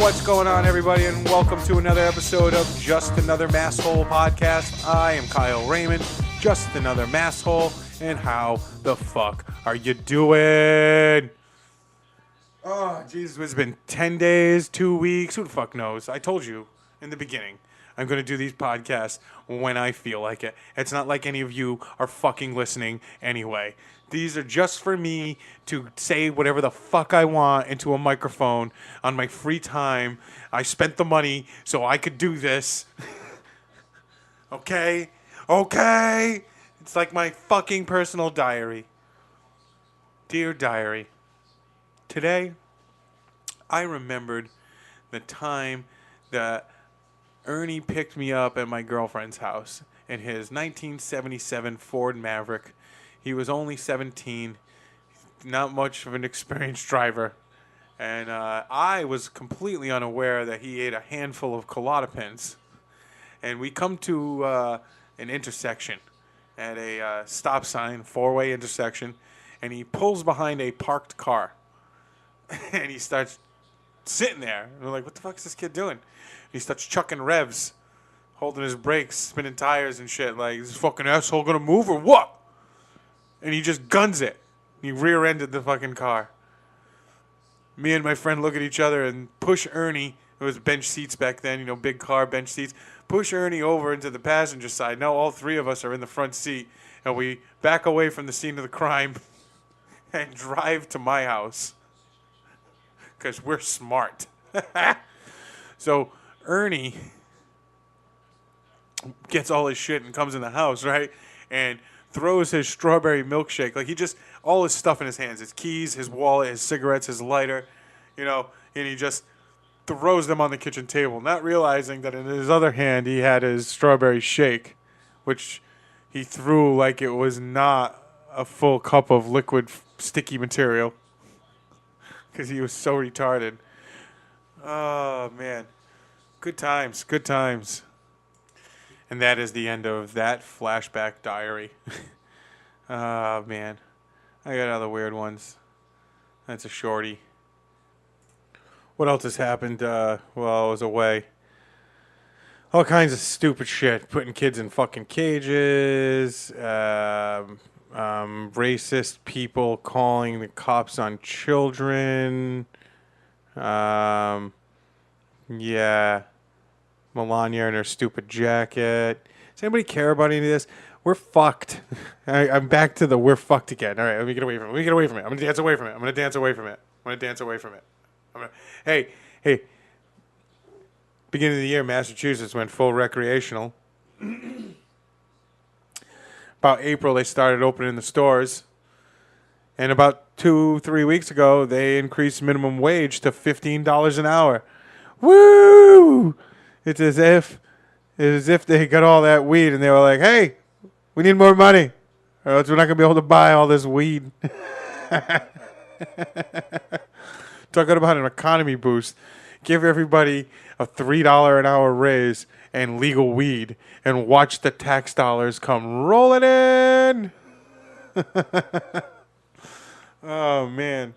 What's going on, everybody, and welcome to another episode of Just Another Masshole Podcast. I am Kyle Raymond, just another masshole, and how the fuck are you doing? Oh, Jesus, it's been 10 days, 2 weeks, who the fuck knows? I told you in the beginning, I'm going to do these podcasts when I feel like it. It's not like any of you are fucking listening anyway. These are just for me to say whatever the fuck I want into a microphone on my free time. I spent the money so I could do this. Okay? Okay? It's like my fucking personal diary. Dear diary, today I remembered the time that Ernie picked me up at my girlfriend's house in his 1977 Ford Maverick. He was only 17, not much of an experienced driver, and I was completely unaware that he ate a handful of Klonopins. And we come to an intersection at a stop sign, four-way intersection, and he pulls behind a parked car, and he starts sitting there. And we're like, what the fuck is this kid doing? And he starts chucking revs, holding his brakes, spinning tires and shit. Like, is this fucking asshole gonna move or what? And he just guns it. He rear-ended the fucking car. Me and my friend look at each other and push Ernie. It was bench seats back then, big car, bench seats. Push Ernie over into the passenger side. Now all three of us are in the front seat. And we back away from the scene of the crime and drive to my house. Because we're smart. So Ernie gets all his shit and comes in the house, right? And throws his strawberry milkshake. Like, all his stuff in his hands. His keys, his wallet, his cigarettes, his lighter, and he just throws them on the kitchen table, not realizing that in his other hand he had his strawberry shake, which he threw like it was not a full cup of liquid sticky material because he was so retarded. Oh, man. Good times, good times. And that is the end of that flashback diary. Oh, man. I got other weird ones. That's a shorty. What else has happened while I was away? All kinds of stupid shit. Putting kids in fucking cages. Racist people calling the cops on children. Yeah. Melania in her stupid jacket. Does anybody care about any of this? We're fucked. I'm back to the we're fucked again. All right, let me get away from it. I'm going to dance away from it. Hey. Beginning of the year, Massachusetts went full recreational. About April, they started opening the stores. And about 2-3 weeks ago, they increased minimum wage to $15 an hour. Woo! It's as if they got all that weed and they were like, hey, we need more money or else we're not going to be able to buy all this weed. Talking about an economy boost. Give everybody a $3 an hour raise and legal weed and watch the tax dollars come rolling in. Oh, man.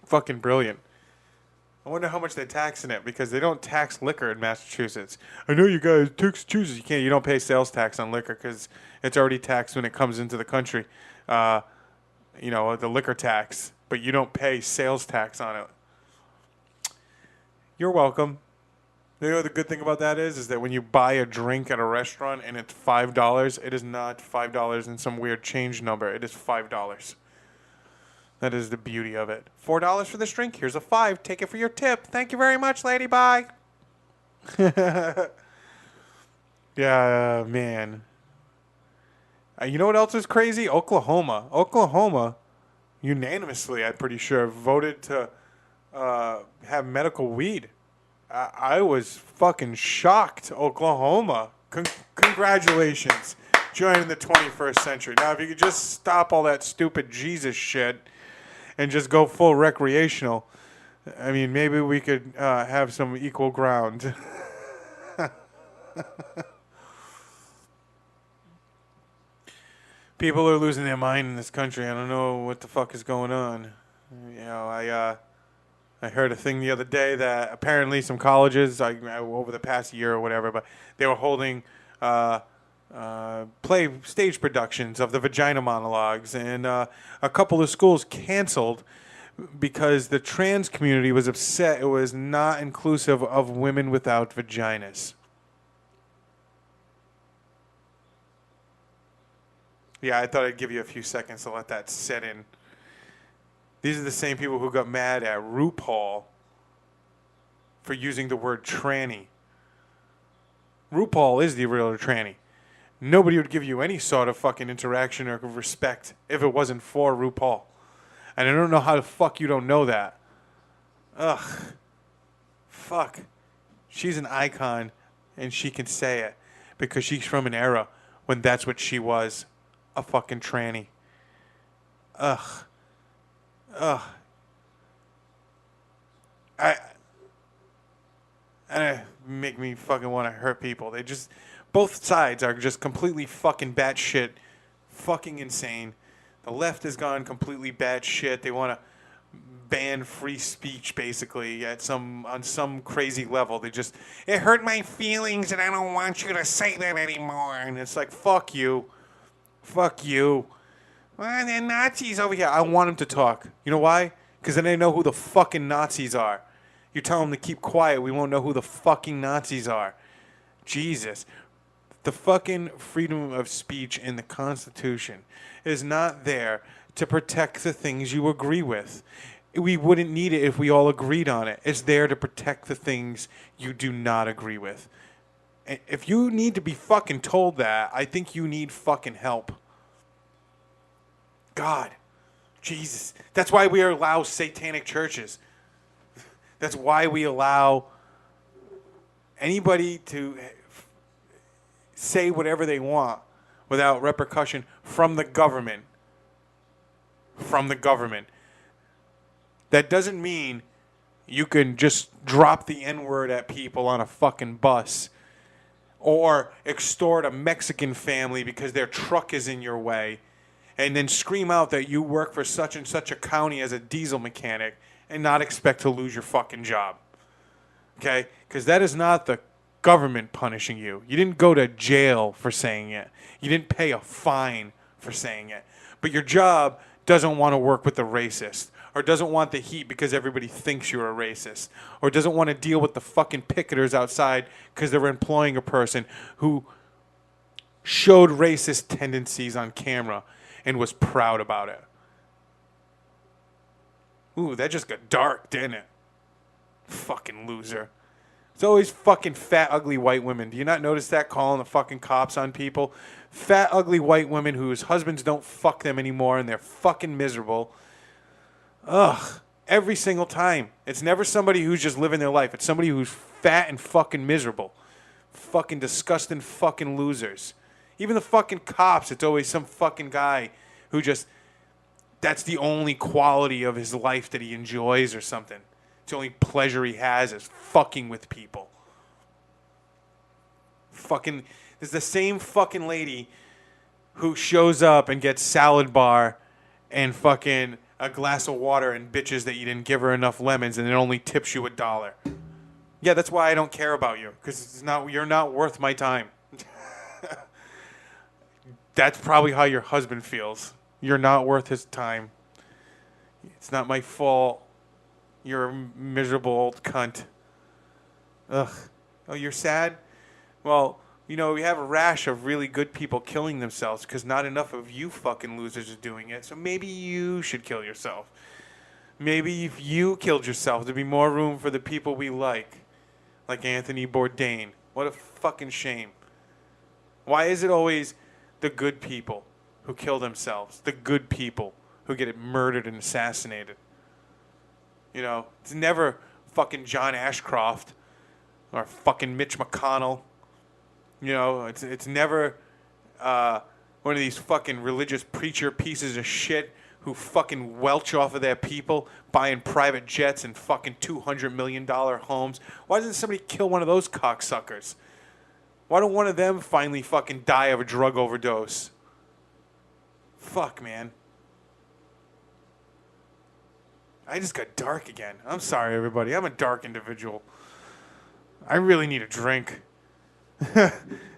Fucking brilliant. I wonder how much they tax in it because they don't tax liquor in Massachusetts. I know you guys, Massachusetts, you don't pay sales tax on liquor because it's already taxed when it comes into the country. The liquor tax, but you don't pay sales tax on it. You're welcome. You know the good thing about that is that when you buy a drink at a restaurant and it's $5, it is not $5 in some weird change number. It is $5. That is the beauty of it. $4 for this drink? Here's a $5. Take it for your tip. Thank you very much, lady. Bye. Yeah, man. You know what else is crazy? Oklahoma, unanimously, I'm pretty sure, voted to have medical weed. I was fucking shocked. Oklahoma. Congratulations. Joining the 21st century. Now, if you could just stop all that stupid Jesus shit and just go full recreational, I mean, maybe we could have some equal ground. People are losing their mind in this country. I don't know what the fuck is going on. I I heard a thing the other day that apparently some colleges, like over the past year or whatever, but they were holding play stage productions of the vagina monologues, and a couple of schools canceled because the trans community was upset it was not inclusive of women without vaginas. Yeah, I thought I'd give you a few seconds to let that set in. These are the same people who got mad at RuPaul for using the word tranny. RuPaul is the real tranny. Nobody would give you any sort of fucking interaction or respect if it wasn't for RuPaul. And I don't know how the fuck you don't know that. Ugh. Fuck. She's an icon, and she can say it because she's from an era when that's what she was. A fucking tranny. Ugh. Ugh. I make me fucking want to hurt people. They just, both sides are just completely fucking batshit, fucking insane. The left has gone completely batshit. They want to ban free speech basically on some crazy level. They just, it hurt my feelings and I don't want you to say that anymore. And it's like, fuck you. Fuck you. Well, they're Nazis over here. I want them to talk. You know why? Because then they know who the fucking Nazis are. You tell them to keep quiet, we won't know who the fucking Nazis are. Jesus. The fucking freedom of speech in the Constitution is not there to protect the things you agree with. We wouldn't need it if we all agreed on it. It's there to protect the things you do not agree with. If you need to be fucking told that, I think you need fucking help. God. Jesus. That's why we allow satanic churches. That's why we allow anybody to say whatever they want without repercussion from the government. From the government. That doesn't mean you can just drop the N-word at people on a fucking bus or extort a Mexican family because their truck is in your way and then scream out that you work for such and such a county as a diesel mechanic and not expect to lose your fucking job. Okay? Because that is not the government punishing you. You didn't go to jail for saying it. You didn't pay a fine for saying it. But your job doesn't want to work with the racist, or doesn't want the heat because everybody thinks you're a racist, or doesn't want to deal with the fucking picketers outside because they're employing a person who showed racist tendencies on camera and was proud about it. Ooh, that just got dark, didn't it? Fucking loser. It's always fucking fat, ugly white women. Do you not notice that, calling the fucking cops on people? Fat, ugly white women whose husbands don't fuck them anymore and they're fucking miserable. Ugh. Every single time. It's never somebody who's just living their life. It's somebody who's fat and fucking miserable. Fucking disgusting fucking losers. Even the fucking cops, it's always some fucking guy who just... That's the only quality of his life that he enjoys or something. It's the only pleasure he has is fucking with people. Fucking, there's the same fucking lady who shows up and gets salad bar and fucking a glass of water and bitches that you didn't give her enough lemons and it only tips you $1. Yeah, that's why I don't care about you, because you're not worth my time. That's probably how your husband feels. You're not worth his time. It's not my fault. You're a miserable old cunt. Ugh. Oh, you're sad? Well, you know, we have a rash of really good people killing themselves because not enough of you fucking losers are doing it. So maybe you should kill yourself. Maybe if you killed yourself, there'd be more room for the people we like Anthony Bourdain. What a fucking shame. Why is it always the good people who kill themselves, the good people who get murdered and assassinated? You know, it's never fucking John Ashcroft or fucking Mitch McConnell. You know, it's never one of these fucking religious preacher pieces of shit who fucking welch off of their people, buying private jets and fucking $200 million homes. Why doesn't somebody kill one of those cocksuckers? Why don't one of them finally fucking die of a drug overdose? Fuck, man. I just got dark again. I'm sorry, everybody. I'm a dark individual. I really need a drink.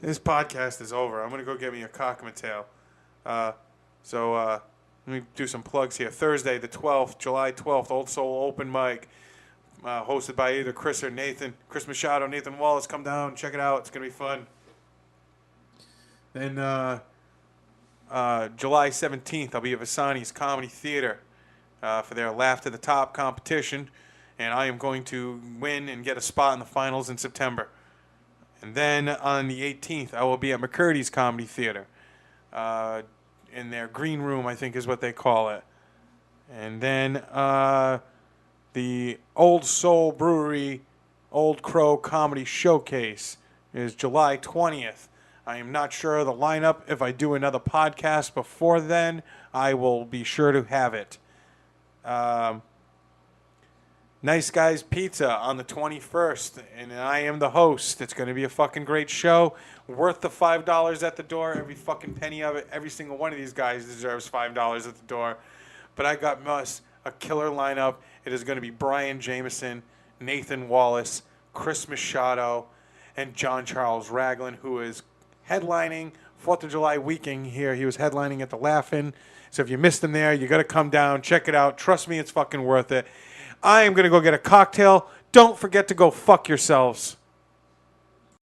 This podcast is over. I'm going to go get me a cock and a tail. Let me do some plugs here. Thursday, the 12th, July 12th, Old Soul Open Mic. Hosted by either Chris or Nathan. Chris Machado, Nathan Wallace. Come down, check it out. It's going to be fun. Then July 17th, I'll be at Vasani's Comedy Theater for their Laugh to the Top competition. And I am going to win and get a spot in the finals in September. And then on the 18th, I will be at McCurdy's Comedy Theater. In their green room, I think is what they call it. And then the Old Soul Brewery Old Crow Comedy Showcase is July 20th. I am not sure of the lineup. If I do another podcast before then, I will be sure to have it. Nice Guys Pizza on the 21st, and I am the host. It's going to be a fucking great show. Worth the $5 at the door. Every fucking penny of it. Every single one of these guys deserves $5 at the door. But I got a killer lineup. It is going to be Brian Jameson, Nathan Wallace, Chris Machado, and John Charles Ragland, who is headlining 4th of July weekend here. He was headlining at the Laugh-In. So if you missed him there, you got to come down, check it out. Trust me, it's fucking worth it. I am going to go get a cocktail. Don't forget to go fuck yourselves.